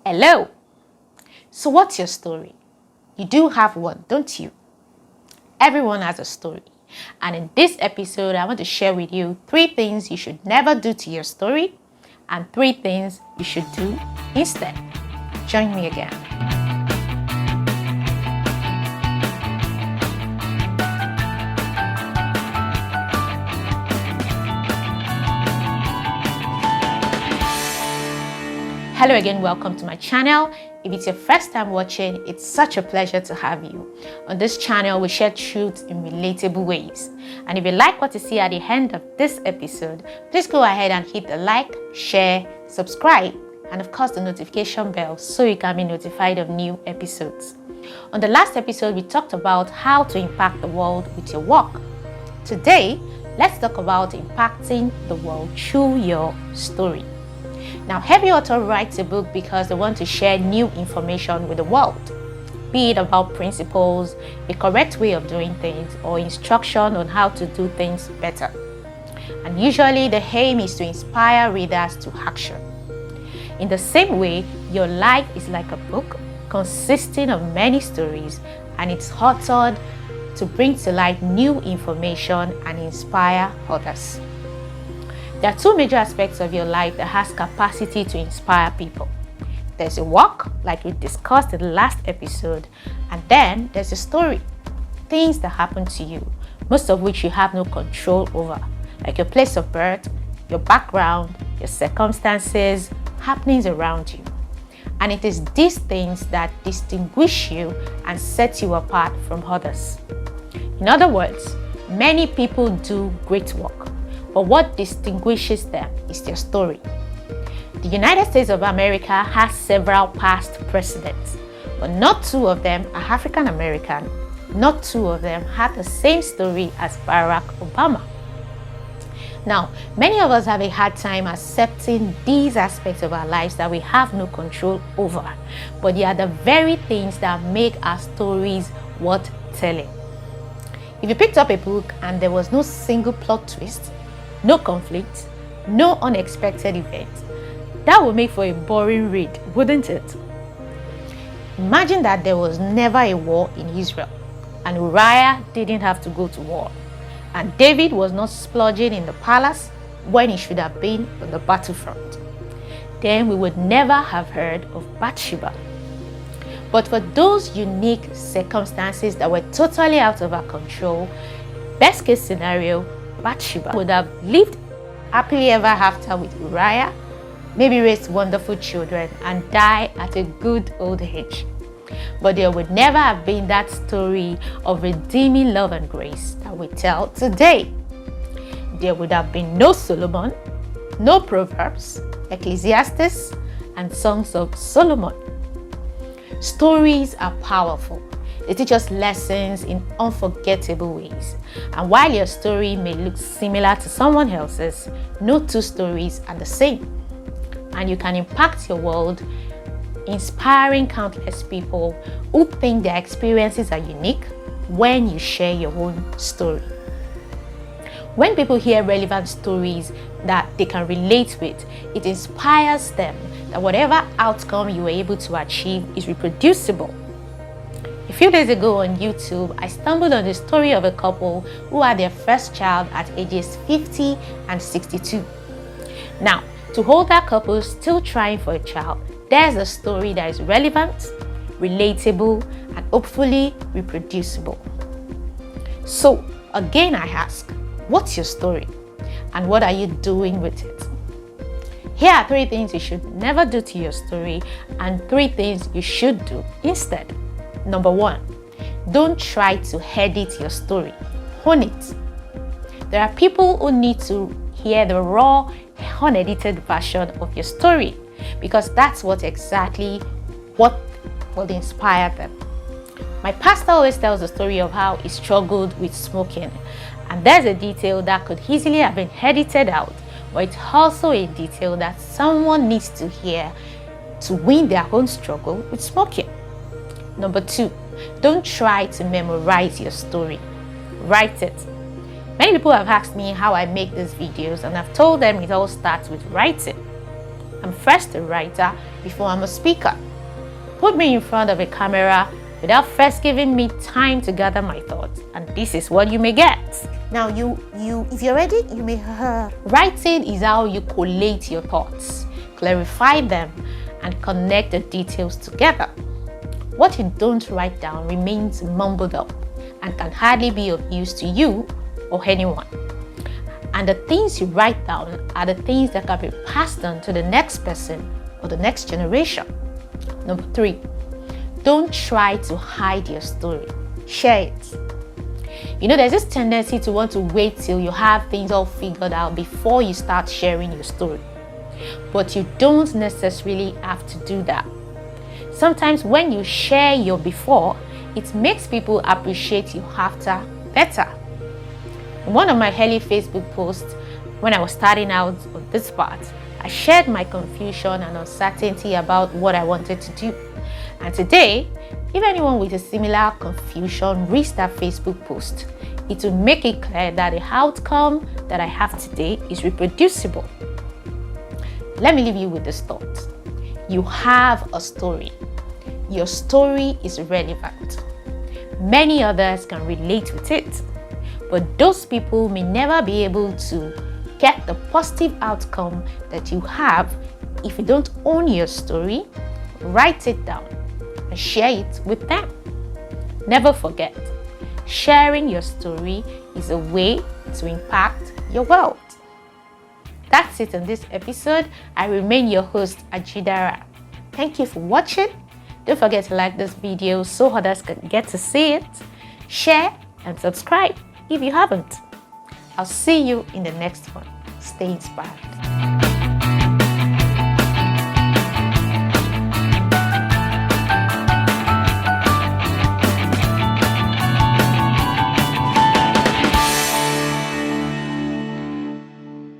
Hello. So what's your story? You do have one, don't you? Everyone has a story. And in this episode, I want to share with you 3 things you should never do to your story and 3 things you should do instead. Join me again. Hello again, welcome to my channel. If it's your first time watching, it's such a pleasure to have you. On this channel, we share truths in relatable ways. And if you like what you see at the end of this episode, please go ahead and hit the like, share, subscribe, and of course the notification bell so you can be notified of new episodes. On the last episode, we talked about how to impact the world with your work. Today, let's talk about impacting the world through your story. Now, every author writes a book because they want to share new information with the world, be it about principles, a correct way of doing things, or instruction on how to do things better. And usually the aim is to inspire readers to action. In the same way, your life is like a book consisting of many stories, and it's authored to bring to light new information and inspire others. There are 2 major aspects of your life that has capacity to inspire people. There's a work, like we discussed in the last episode, and then there's a story, things that happen to you, most of which you have no control over, like your place of birth, your background, your circumstances, happenings around you. And it is these things that distinguish you and set you apart from others. In other words, many people do great work, but what distinguishes them is their story. The United States of America has several past presidents, but not 2 of them are African American. Not 2 of them had the same story as Barack Obama. Now, many of us have a hard time accepting these aspects of our lives that we have no control over, but they are the very things that make our stories worth telling. If you picked up a book and there was no single plot twist, no conflict, no unexpected event, that would make for a boring read, wouldn't it? Imagine that there was never a war in Israel, and Uriah didn't have to go to war, and David was not splurging in the palace when he should have been on the battlefront. Then we would never have heard of Bathsheba. But for those unique circumstances that were totally out of our control, best case scenario, Bathsheba would have lived happily ever after with Uriah, maybe raised wonderful children, and die at a good old age. But there would never have been that story of redeeming love and grace that we tell today. There would have been no Solomon, no Proverbs, Ecclesiastes, and Songs of Solomon. Stories are powerful. They teach us lessons in unforgettable ways. And while your story may look similar to someone else's, no 2 stories are the same. And you can impact your world, inspiring countless people who think their experiences are unique when you share your own story. When people hear relevant stories that they can relate with, it inspires them that whatever outcome you were able to achieve is reproducible. A few days ago on YouTube, I stumbled on the story of a couple who had their first child at ages 50 and 62. Now, to older couples still trying for a child, there's a story that is relevant, relatable, and hopefully reproducible. So, again I ask, what's your story? And what are you doing with it? Here are 3 things you should never do to your story and 3 things you should do instead. Number 1, don't try to edit your story. Own it. There are people who need to hear the raw, unedited version of your story because that's what will inspire them. My pastor always tells the story of how he struggled with smoking, and there's a detail that could easily have been edited out, but it's also a detail that someone needs to hear to win their own struggle with smoking. Number 2, don't try to memorize your story. Write it. Many people have asked me how I make these videos, and I've told them it all starts with writing. I'm first a writer before I'm a speaker. Put me in front of a camera without first giving me time to gather my thoughts, and this is what you may get. Now, if you're ready, you may writing is how you collate your thoughts, clarify them, and connect the details together. What you don't write down remains mumbled up and can hardly be of use to you or anyone. And the things you write down are the things that can be passed on to the next person or the next generation. Number 3, don't try to hide your story. Share it. There's this tendency to want to wait till you have things all figured out before you start sharing your story. But you don't necessarily have to do that. Sometimes when you share your before, it makes people appreciate you after better. In one of my early Facebook posts, when I was starting out on this part, I shared my confusion and uncertainty about what I wanted to do. And today, if anyone with a similar confusion reads that Facebook post, it will make it clear that the outcome that I have today is reproducible. Let me leave you with this thought. You have a story. Your story is relevant. Many others can relate with it, but those people may never be able to get the positive outcome that you have if you don't own your story. Write it down and share it with them. Never forget, sharing your story is a way to impact your world. That's it in this episode. I remain your host, Ajidara. Thank you for watching. Don't forget to like this video so others can get to see it. Share and subscribe if you haven't. I'll see you in the next one. Stay inspired.